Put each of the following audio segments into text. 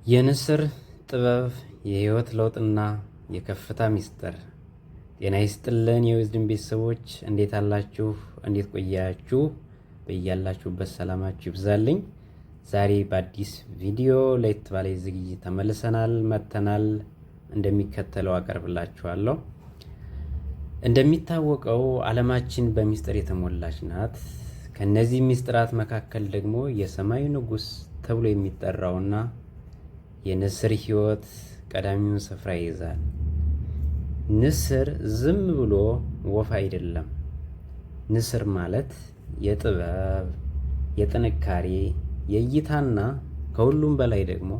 የንስር ጥበብ የህይወት ለውጥና የከፍታ ሚስጥር። ጤና ይስጥልን የዊዝድም ቤተሰቦች፣ እንዴት አላችሁ? እንዴት ቆያችሁ? በያላችሁበት ሰላማችሁ ይብዛልኝ። ዛሬ በአዲስ ቪዲዮ ለየት ባለ ዝግጅት መጥተናል። እንደሚከተለው አቀርብላችኋለሁ። እንደሚታወቀው ዓለማችን በሚስጥር የተሞላች ናት። ከነዚህ ሚስጥራት መካከል ደግሞ የሰማዩ ንጉሥ ተብሎ የሚጠራውና የንስር ህይወት ቀዳሚውን ስፍራ ይይዛል። ንስር ዝም ብሎ ወፍ አይደለም። ንስር ማለት የጥበብ፣ የጥንካሬ፣ የእይታና ከሁሉም በላይ ደግሞ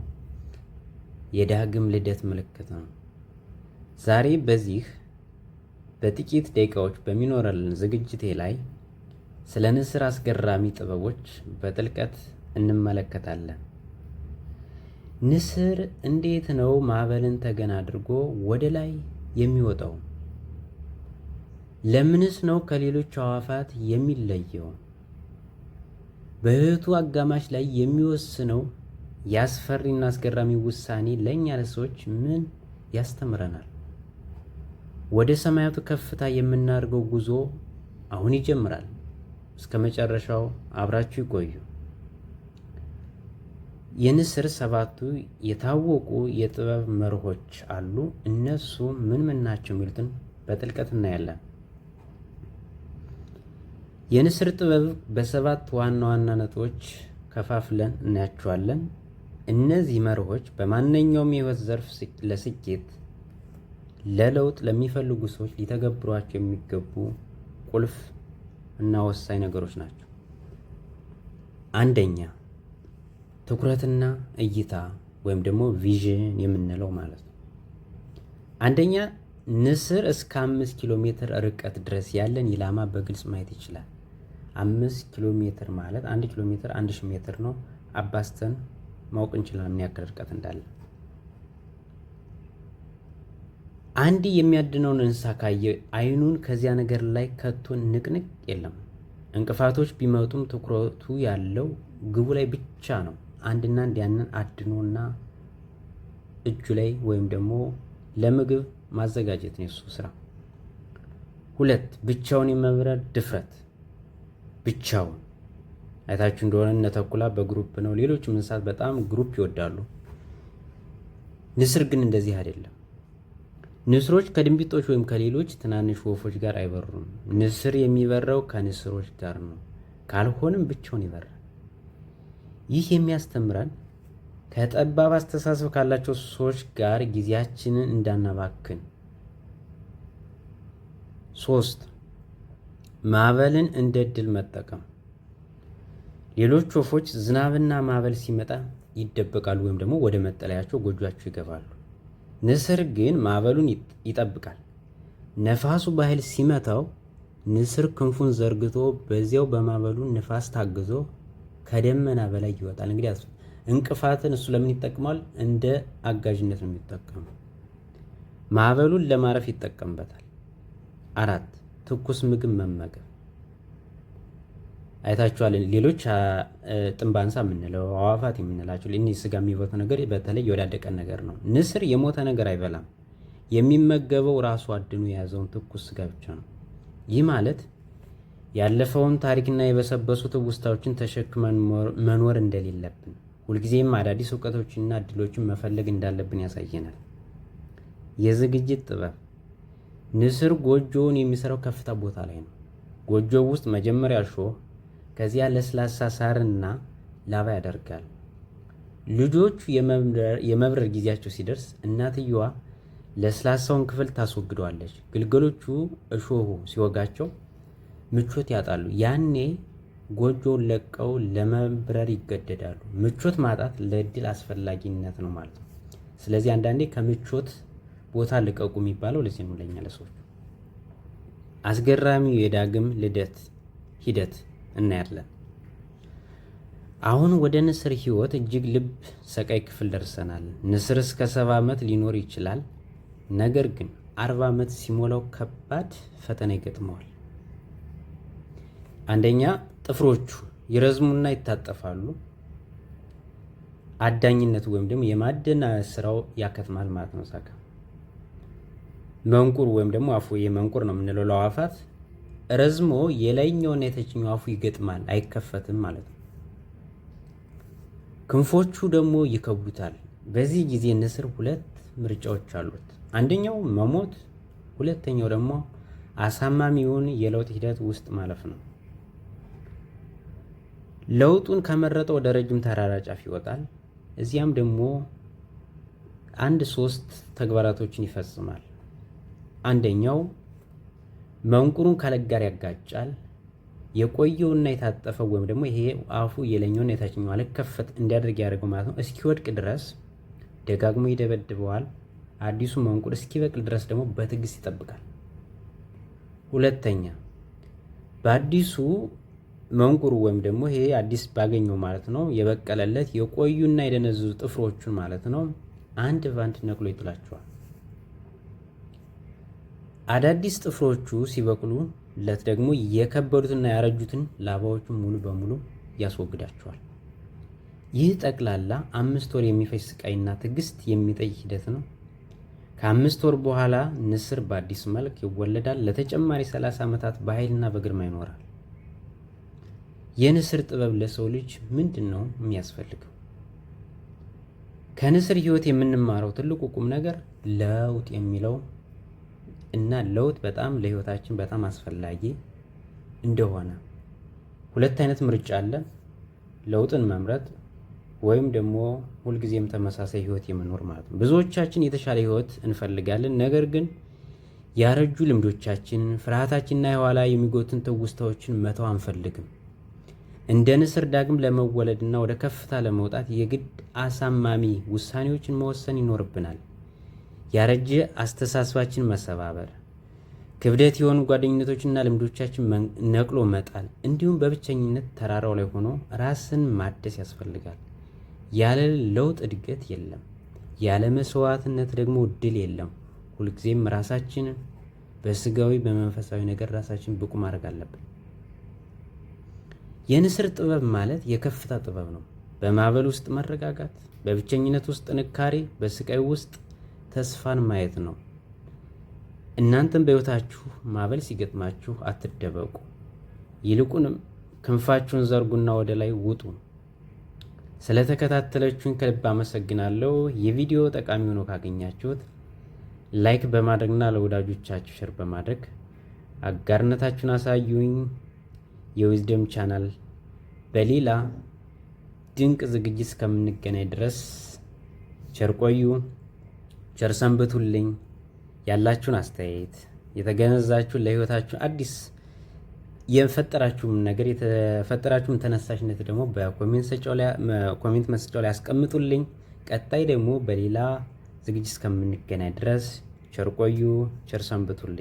የዳግም ልደት ምልክት ነው። ዛሬ በዚህ በጥቂት ደቂቃዎች በሚኖረን ዝግጅቴ ላይ ስለ ንስር አስገራሚ ጥበቦች በጥልቀት እንመለከታለን። ንስር እንዴት ነው ማዕበልን ተገን አድርጎ ወደ ላይ የሚወጣው? ለምንስ ነው ከሌሎች አዕዋፋት የሚለየው? በሕይወቱ አጋማሽ ላይ የሚወስነው የአስፈሪና አስገራሚ ውሳኔ ለእኛ ለሰዎች ምን ያስተምረናል? ወደ ሰማያቱ ከፍታ የምናደርገው ጉዞ አሁን ይጀምራል። እስከ መጨረሻው አብራችሁ ይቆዩ። የንስር ሰባቱ የታወቁ የጥበብ መርሆች አሉ። እነሱ ምን ናቸው የሚሉትን በጥልቀት እናያለን። የንስር ጥበብ በሰባት ዋና ዋና ነጥቦች ከፋፍለን እናያቸዋለን። እነዚህ መርሆች በማንኛውም የህይወት ዘርፍ ለስኬት፣ ለለውጥ ለሚፈልጉ ሰዎች ሊተገብሯቸው የሚገቡ ቁልፍ እና ወሳኝ ነገሮች ናቸው። አንደኛ፣ ትኩረትና እይታ ወይም ደግሞ ቪዥን የምንለው ማለት ነው። አንደኛ፣ ንስር እስከ 5 ኪሎ ሜትር ርቀት ድረስ ያለን ኢላማ በግልጽ ማየት ይችላል። 5 ኪሎ ሜትር ማለት 1 ኪሎ ሜትር 1000 ሜትር ነው። አባስተን ማወቅ እንችላለን ምን ያክል ርቀት እንዳለ። አንድ የሚያድነውን እንስሳ ካየ አይኑን ከዚያ ነገር ላይ ከቶ ንቅንቅ የለም። እንቅፋቶች ቢመጡም ትኩረቱ ያለው ግቡ ላይ ብቻ ነው። አንድና አንድ ያንን አድኖና እጁ ላይ ወይም ደግሞ ለምግብ ማዘጋጀት ነው የሱ ስራ። 2 ብቻውን የመብረር ድፍረት። ብቻውን አይታችሁ እንደሆነ እነ ተኩላ በግሩፕ ነው። ሌሎችም እንስሳት በጣም ግሩፕ ይወዳሉ። ንስር ግን እንደዚህ አይደለም። ንስሮች ከድንቢጦች ወይም ከሌሎች ትናንሽ ወፎች ጋር አይበሩም። ንስር የሚበረው ከንስሮች ጋር ነው። ካልሆነም ብቻውን ይበራል። ይህ የሚያስተምረን ከጠባብ አስተሳሰብ ካላቸው ሰዎች ጋር ጊዜያችንን እንዳናባክን። 3 ማዕበልን እንደ ዕድል መጠቀም። ሌሎች ወፎች ዝናብና ማዕበል ሲመጣ ይደበቃሉ ወይም ደግሞ ወደ መጠለያቸው ጎጆአቸው ይገባሉ። ንስር ግን ማዕበሉን ይጠብቃል። ነፋሱ በኃይል ሲመታው ንስር ክንፉን ዘርግቶ በዚያው በማዕበሉ ንፋስ ታግዞ ከደመና በላይ ይወጣል። እንግዲህ እንቅፋትን እሱ ለምን ይጠቅማል? እንደ አጋዥነት ነው የሚጠቀመው። ማዕበሉን ለማረፍ ይጠቀምበታል። 4 ትኩስ ምግብ መመገብ። አይታችኋል። ሌሎች ጥንባንሳ የምንለው አዋፋት የምንላቸው እኒህ ስጋ የሚበቱ ነገር በተለይ የወዳደቀ ነገር ነው። ንስር የሞተ ነገር አይበላም። የሚመገበው ራሱ አድኖ የያዘውን ትኩስ ስጋ ብቻ ነው። ይህ ማለት ያለፈውን ታሪክና የበሰበሱ ትውስታዎችን ተሸክመን መኖር እንደሌለብን፣ ሁልጊዜም አዳዲስ እውቀቶችንና እድሎችን መፈለግ እንዳለብን ያሳየናል። የዝግጅት ጥበብ። ንስር ጎጆውን የሚሰራው ከፍታ ቦታ ላይ ነው። ጎጆው ውስጥ መጀመሪያ እሾህ፣ ከዚያ ለስላሳ ሳርና ላባ ያደርጋል። ልጆቹ የመብረር ጊዜያቸው ሲደርስ እናትየዋ ለስላሳውን ክፍል ታስወግደዋለች። ግልገሎቹ እሾሁ ሲወጋቸው ምቾት ያጣሉ። ያኔ ጎጆውን ለቀው ለመብረር ይገደዳሉ። ምቾት ማጣት ለእድል አስፈላጊነት ነው ማለት ነው። ስለዚህ አንዳንዴ ከምቾት ቦታ ልቀቁ የሚባለው ለዚህ ነው፣ ለኛ ለሰዎች። አስገራሚው የዳግም ልደት ሂደት እናያለን። አሁን ወደ ንስር ህይወት እጅግ ልብ ሰቃይ ክፍል ደርሰናል። ንስር እስከ 70 ዓመት ሊኖር ይችላል። ነገር ግን 40 ዓመት ሲሞላው ከባድ ፈተና ይገጥመዋል። አንደኛ፣ ጥፍሮቹ ይረዝሙና ይታጠፋሉ። አዳኝነቱ ወይም ደግሞ የማደን ስራው ያከትማል ማለት ነው። ሳካ መንቁር ወይም ደግሞ አፉ የመንቁር ነው የምንለው ለአዕዋፋት ረዝሞ የላይኛውና የታችኛው አፉ ይገጥማል፣ አይከፈትም ማለት ነው። ክንፎቹ ደግሞ ይከቡታል። በዚህ ጊዜ ንስር ሁለት ምርጫዎች አሉት። አንደኛው መሞት፣ ሁለተኛው ደግሞ አሳማሚውን የለውጥ ሂደት ውስጥ ማለፍ ነው። ለውጡን ከመረጠ ወደ ረጅም ተራራ ጫፍ ይወጣል። እዚያም ደግሞ 3 ተግባራቶችን ይፈጽማል። አንደኛው መንቁሩን ከአለት ጋር ያጋጫል። የቆየውና የታጠፈው ወይም ደግሞ ይሄ አፉ የላይኛውና የታችኛው አልከፈት እንዲያደርግ ያደርገው ማለት ነው። እስኪወድቅ ድረስ ደጋግሞ ይደበድበዋል። አዲሱ መንቁር እስኪበቅል ድረስ ደግሞ በትዕግስት ይጠብቃል። ሁለተኛ በአዲሱ መንቁሩ ወይም ደግሞ ይሄ አዲስ ባገኘው ማለት ነው የበቀለለት የቆዩና የደነዘዙ ጥፍሮቹን ማለት ነው አንድ ባንድ ነቅሎ ይጥላቸዋል። አዳዲስ ጥፍሮቹ ሲበቅሉለት ደግሞ የከበዱትና ያረጁትን ላባዎቹን ሙሉ በሙሉ ያስወግዳቸዋል። ይህ ጠቅላላ 5 ወር የሚፈጅ ስቃይና ትዕግስት የሚጠይቅ ሂደት ነው። ከ5 ወር በኋላ ንስር በአዲስ መልክ ይወለዳል። ለተጨማሪ 30 ዓመታት በኃይልና በግርማ ይኖራል። የንስር ጥበብ ለሰው ልጅ ምንድን ነው የሚያስፈልገው? ከንስር ህይወት የምንማረው ትልቁ ቁም ነገር ለውጥ የሚለው እና ለውጥ በጣም ለህይወታችን በጣም አስፈላጊ እንደሆነ። 2 አይነት ምርጫ አለ። ለውጥን መምረጥ ወይም ደግሞ ሁልጊዜም ተመሳሳይ ህይወት የመኖር ማለት ነው። ብዙዎቻችን የተሻለ ህይወት እንፈልጋለን። ነገር ግን ያረጁ ልምዶቻችን፣ ፍርሃታችንና የኋላ የሚጎትን ትውስታዎችን መተው አንፈልግም። እንደ ንስር ዳግም ለመወለድና ወደ ከፍታ ለመውጣት የግድ አሳማሚ ውሳኔዎችን መወሰን ይኖርብናል። ያረጀ አስተሳሰባችን መሰባበር፣ ክብደት የሆኑ ጓደኝነቶችና ልምዶቻችን ነቅሎ መጣል፣ እንዲሁም በብቸኝነት ተራራው ላይ ሆኖ ራስን ማደስ ያስፈልጋል። ያለ ለውጥ እድገት የለም። ያለ መስዋዕትነት ደግሞ ድል የለም። ሁልጊዜም ራሳችንን በስጋዊ በመንፈሳዊ ነገር ራሳችን ብቁ ማድረግ አለብን። የንስር ጥበብ ማለት የከፍታ ጥበብ ነው። በማዕበል ውስጥ መረጋጋት፣ በብቸኝነት ውስጥ ጥንካሬ፣ በስቃይ ውስጥ ተስፋን ማየት ነው። እናንተም በሕይወታችሁ ማዕበል ሲገጥማችሁ አትደበቁ። ይልቁንም ክንፋችሁን ዘርጉና ወደ ላይ ውጡ። ስለተከታተላችሁኝ ከልብ አመሰግናለሁ። የቪዲዮ ጠቃሚ ሆኖ ካገኛችሁት ላይክ በማድረግና ለወዳጆቻችሁ ሼር በማድረግ አጋርነታችሁን አሳዩኝ። የዊዝደም ቻናል በሌላ ድንቅ ዝግጅት እስከምንገናኝ ድረስ ቸር ቆዩ፣ ቸር ሰንብቱልኝ። ያላችሁን አስተያየት የተገነዛችሁን ለህይወታችሁ አዲስ የፈጠራችሁም ነገር የተፈጠራችሁም ተነሳሽነት ደግሞ በኮሜንት መስጫው ላይ አስቀምጡልኝ። ቀጣይ ደግሞ በሌላ ዝግጅት እስከምንገናኝ ድረስ ቸር ቆዩ፣ ቸር ሰንብቱልኝ።